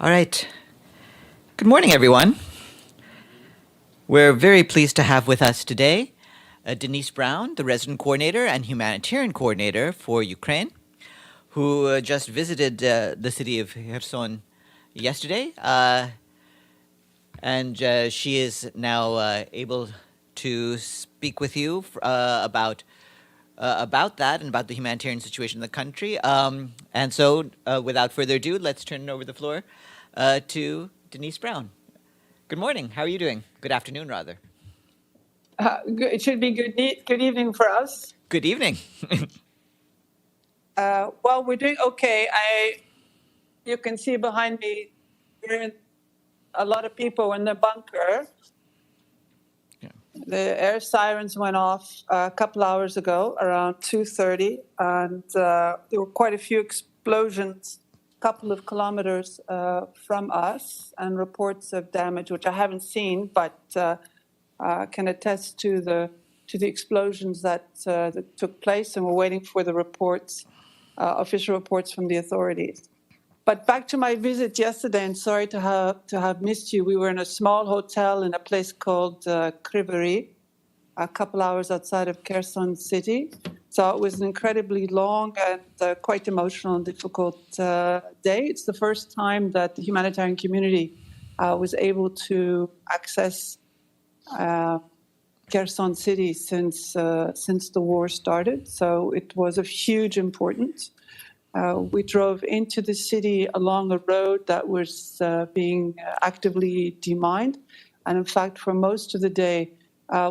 All right. Good morning, everyone. We're very pleased to have with us today Denise Brown, the resident coordinator and humanitarian coordinator for Ukraine, who just visited the city of Kherson yesterday. And she is now able to speak with you about that and about the humanitarian situation in the country. And so, without further ado, let's turn over the floor to Denise Brown. Good morning. How are you doing? Good afternoon, rather. It should be good evening for us. Good evening. Well, we're doing okay. You can see behind me, a lot of people in the bunker. Yeah. The air sirens went off a couple hours ago, around 2:30, and there were quite a few explosions, a couple of kilometers from us, and reports of damage, which I haven't seen, but can attest to the explosions that took place, and we're waiting for the reports, official reports from the authorities. But back to my visit yesterday, and sorry to have missed you. We were in a small hotel in a place called Kryvyi, a couple hours outside of Kherson city. So it was an incredibly long and quite emotional and difficult day. It's the first time that the humanitarian community was able to access Kherson city since the war started. So it was of huge importance. We drove into the city along a road that was being actively demined. And in fact, for most of the day,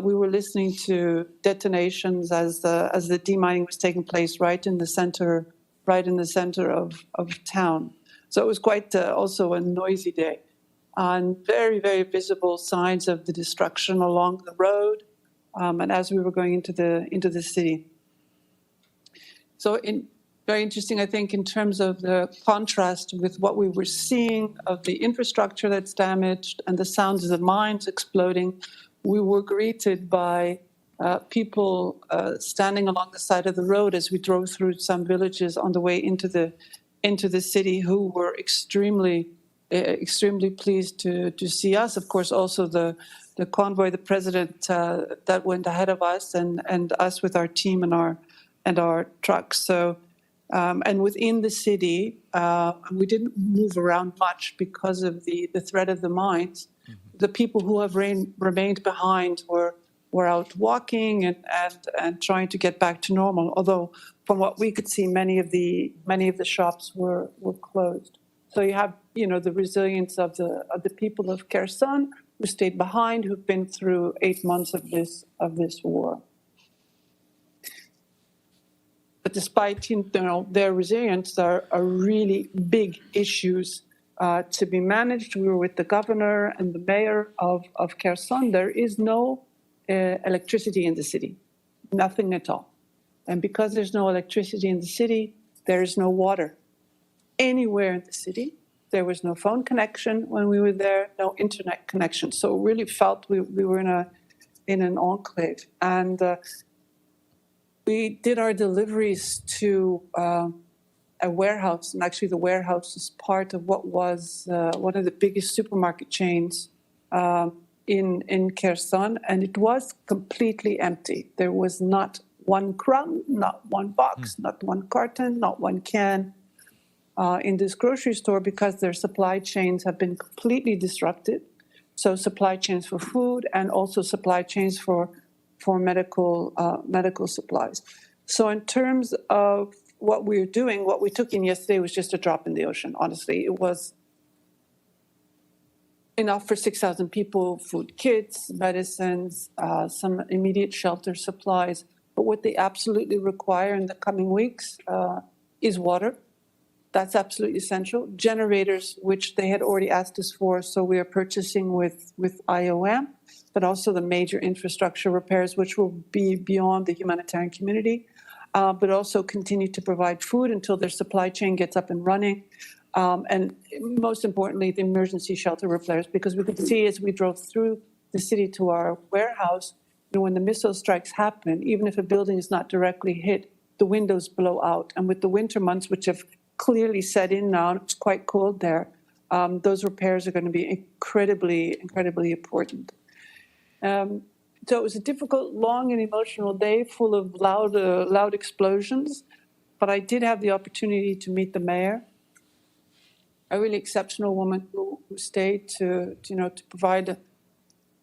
we were listening to detonations as the demining was taking place right in the center of town. So it was quite also a noisy day. And very, very visible signs of the destruction along the road, and as we were going into the city. So very interesting, I think, in terms of the contrast with what we were seeing of the infrastructure that's damaged and the sounds of the mines exploding. We were greeted by people standing along the side of the road as we drove through some villages on the way into the city, who were extremely pleased to see us. Of course, also the convoy, the president that went ahead of us, and us with our team and our trucks. So, and within the city, we didn't move around much because of the threat of the mines. Mm-hmm. The people who have remained behind were out walking and trying to get back to normal. Although, from what we could see, many of the shops were closed. So you have, the resilience of the people of Kherson who stayed behind, who've been through 8 months of this war. But despite their resilience, there are really big issues to be managed. We were with the governor and the mayor of Kherson. There is no electricity in the city, nothing at all. And because there's no electricity in the city, there is no water anywhere in the city. There was no phone connection when we were there, no internet connection. So we really felt we were in an enclave. And we did our deliveries to a warehouse, and actually the warehouse is part of what was one of the biggest supermarket chains in Kherson, and it was completely empty. There was not one crumb, not one box, not one carton, not one can in this grocery store, because their supply chains have been completely disrupted. So supply chains for food and also supply chains for medical supplies. So in terms of what we're doing, what we took in yesterday was just a drop in the ocean. Honestly, it was enough for 6,000 people: food kits, medicines, some immediate shelter supplies. But what they absolutely require in the coming weeks is water. That's absolutely essential. Generators, which they had already asked us for, so we are purchasing with IOM, but also the major infrastructure repairs, which will be beyond the humanitarian community, but also continue to provide food until their supply chain gets up and running. And most importantly, the emergency shelter repairs, because we could see as we drove through the city to our warehouse, when the missile strikes happen, even if a building is not directly hit, the windows blow out. And with the winter months, which have clearly set in now, it's quite cold there, those repairs are going to be incredibly, incredibly important. So it was a difficult, long, and emotional day full of loud explosions. But I did have the opportunity to meet the mayor, a really exceptional woman who stayed to provide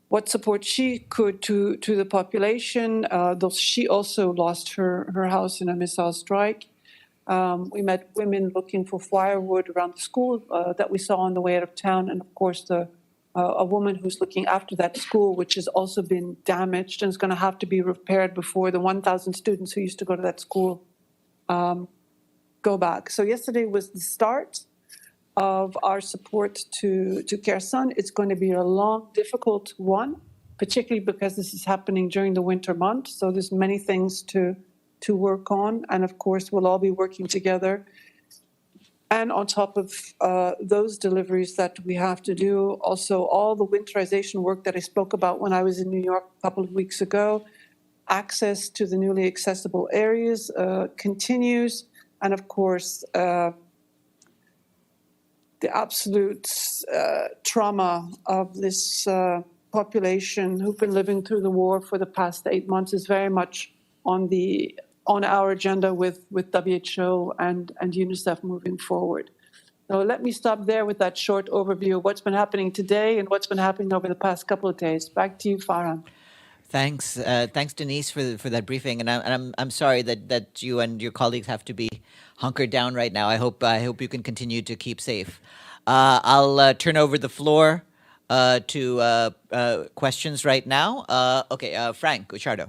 what support she could to the population. Though she also lost her house in a missile strike. We met women looking for firewood around the school that we saw on the way out of town, and of course a woman who's looking after that school, which has also been damaged and is going to have to be repaired before the 1,000 students who used to go to that school go back. So yesterday was the start of our support to Kherson. It's going to be a long, difficult one, particularly because this is happening during the winter months. So there's many things to work on, and of course we'll all be working together. And on top of those deliveries that we have to do, also all the winterization work that I spoke about when I was in New York a couple of weeks ago, access to the newly accessible areas continues, and of course the absolute trauma of this population who've been living through the war for the past 8 months is very much on our agenda with WHO and UNICEF moving forward. So let me stop there with that short overview of what's been happening today and what's been happening over the past couple of days. Back to you, Farhan. Thanks, Denise, for that briefing. And I'm sorry that you and your colleagues have to be hunkered down right now. I hope you can continue to keep safe. I'll turn over the floor to questions right now. Okay, Frank Guicciardo.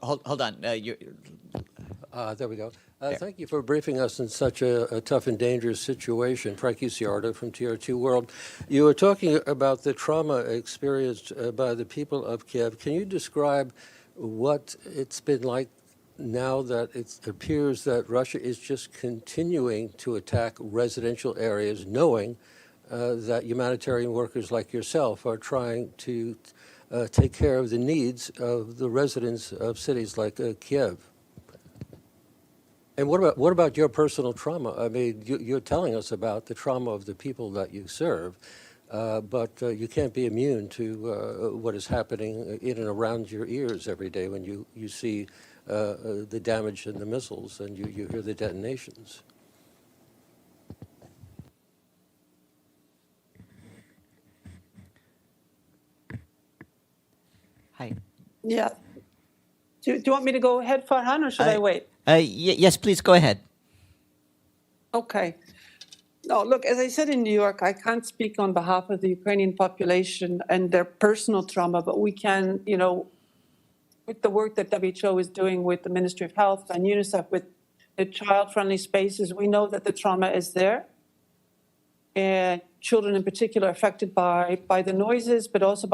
Hold on. There we go. Thank you for briefing us in such a tough and dangerous situation. Frank Guicciardo from TR2 World. You were talking about the trauma experienced by the people of Kiev. Can you describe what it's been like now that it appears that Russia is just continuing to attack residential areas, knowing that humanitarian workers like yourself are trying to take care of the needs of the residents of cities like Kiev? And what about your personal trauma? I mean, you're telling us about the trauma of the people that you serve, but you can't be immune to what is happening in and around your ears every day when you see the damage and the missiles and you hear the detonations. Hi. Yeah. Do you want me to go ahead, Farhan, or should I wait? Yes, please go ahead. Okay. No, look, as I said in New York, I can't speak on behalf of the Ukrainian population and their personal trauma, but we can, with the work that WHO is doing with the Ministry of Health and UNICEF with the child-friendly spaces, we know that the trauma is there. And children in particular are affected by the noises, but also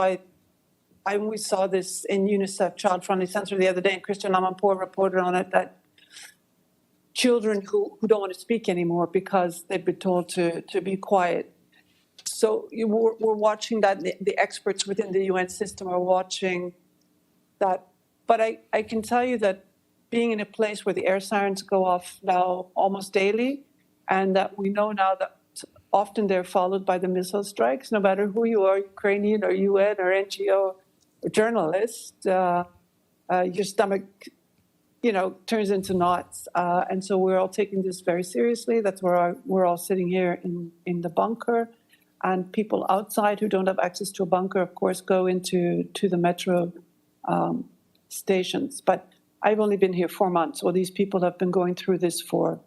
we saw this in UNICEF Child-Friendly Center the other day, and Christian Amanpour reported on it, that children who don't want to speak anymore because they've been told to be quiet. So we're watching that. The experts within the UN system are watching that. But I can tell you that being in a place where the air sirens go off now almost daily, and that we know now that often they're followed by the missile strikes, no matter who you are, Ukrainian or UN or NGO or journalist, your stomach turns into knots. And so we're all taking this very seriously. That's where we're all sitting here in the bunker. And people outside who don't have access to a bunker, of course, go into the metro stations. But I've only been here 4 months. Well, these people have been going through this for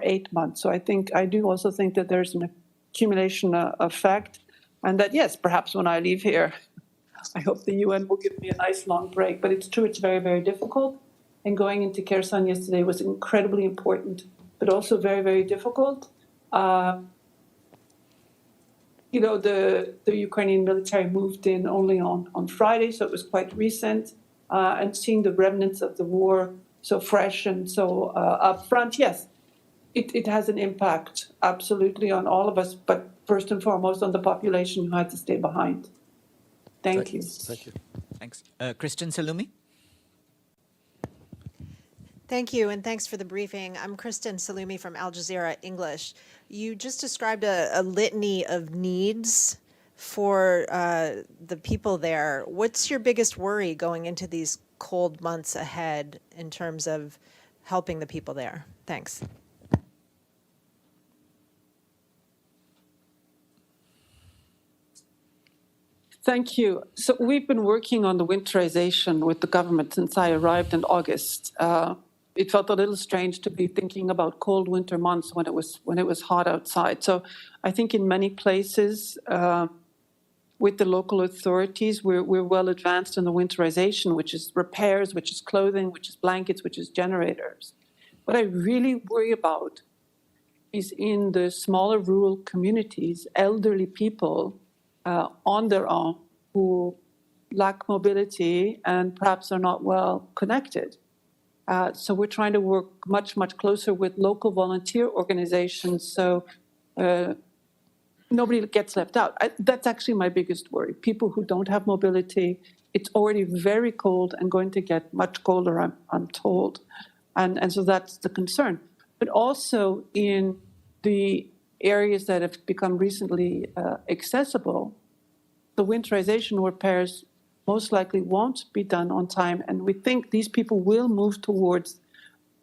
8 months. So I do also think that there's an accumulation effect. And that, yes, perhaps when I leave here, I hope the UN will give me a nice long break. But it's true, it's very, very difficult. And going into Kherson yesterday was incredibly important, but also very, very difficult. The Ukrainian military moved in only on Friday, so it was quite recent. And seeing the remnants of the war so fresh and so up front, yes, it has an impact, absolutely, on all of us, but first and foremost on the population who had to stay behind. Thank you. Thank you. Thanks. Kristen Salumi? Thank you, and thanks for the briefing. I'm Kristen Salumi from Al Jazeera English. You just described a litany of needs for the people there. What's your biggest worry going into these cold months ahead in terms of helping the people there? Thanks. Thank you. So we've been working on the winterization with the government since I arrived in August. It felt a little strange to be thinking about cold winter months when it was hot outside. So I think in many places with the local authorities, we're well advanced in the winterization, which is repairs, which is clothing, which is blankets, which is generators. What I really worry about is in the smaller rural communities, elderly people on their own who lack mobility and perhaps are not well connected. So we're trying to work much, much closer with local volunteer organizations so nobody gets left out. That's actually my biggest worry. People who don't have mobility, it's already very cold and going to get much colder, I'm told. And so that's the concern. But also in the areas that have become recently accessible, the winterization repairs most likely won't be done on time. And we think these people will move towards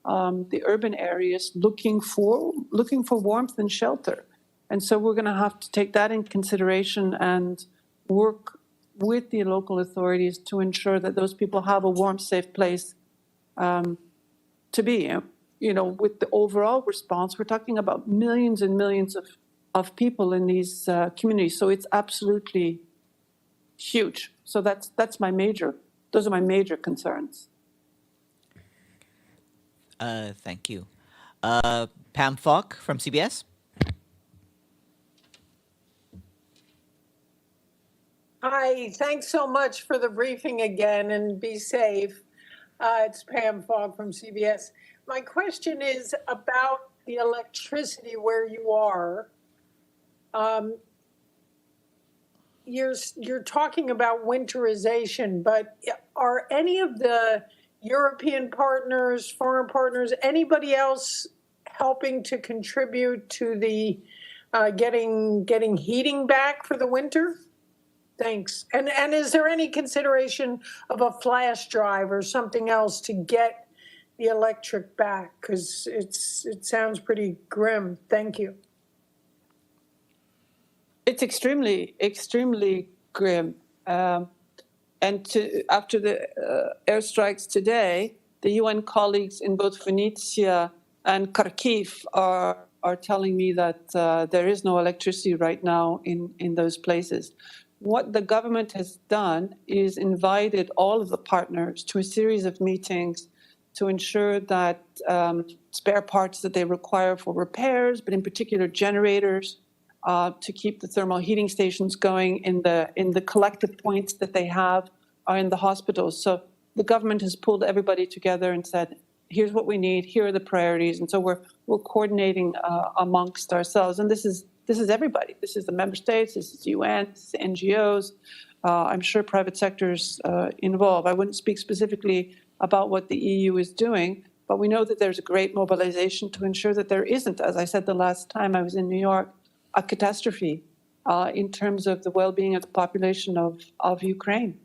the urban areas looking for warmth and shelter. And so we're going to have to take that in consideration and work with the local authorities to ensure that those people have a warm, safe place to be. You know, with the overall response, we're talking about millions and millions of people in these communities. So it's absolutely huge. So those are my major concerns. Thank you. Pam Falk from CBS. Hi, thanks so much for the briefing again, and be safe. It's Pam Fogg from CBS. My question is about the electricity where you are. You're talking about winterization, but are any of the European partners, foreign partners, anybody else helping to contribute to the getting heating back for the winter? Thanks. And is there any consideration of a flash drive or something else to get the electric back? Because it sounds pretty grim. Thank you. It's extremely, extremely grim. And after the airstrikes today, the UN colleagues in both Venetia and Kharkiv are telling me that there is no electricity right now in those places. What the government has done is invited all of the partners to a series of meetings to ensure that spare parts that they require for repairs, but in particular generators, to keep the thermal heating stations going in the collective points that they have are in the hospitals. So the government has pulled everybody together and said, here's what we need, here are the priorities. And so we're coordinating amongst ourselves. And this is everybody. This is the member states, this is UN, this is NGOs. I'm sure private sectors involved. I wouldn't speak specifically about what the EU is doing, but we know that there's a great mobilization to ensure that there isn't, as I said the last time I was in New York, a catastrophe in terms of the well-being of the population of Ukraine.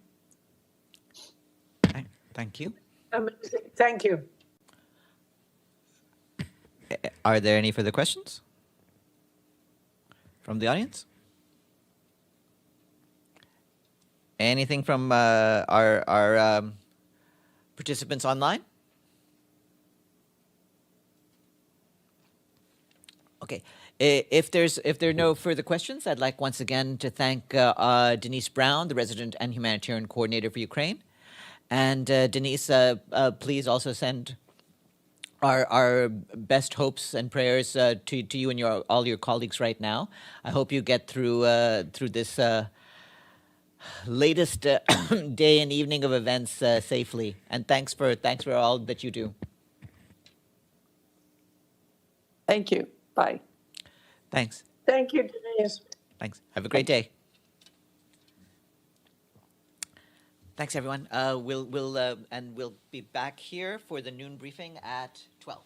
Okay, thank you. Thank you. Are there any further questions from the audience? Anything from our participants online? Okay. If there are no further questions, I'd like once again to thank Denise Brown, the Resident and Humanitarian Coordinator for Ukraine. And Denise, please also send our best hopes and prayers to you and all your colleagues right now. I hope you get through this latest day and evening of events safely. And thanks for all that you do. Thank you. Bye. Thanks. Thank you, Denise. Thanks. Have a great day. Thanks, everyone. We'll be back here for the noon briefing at 12.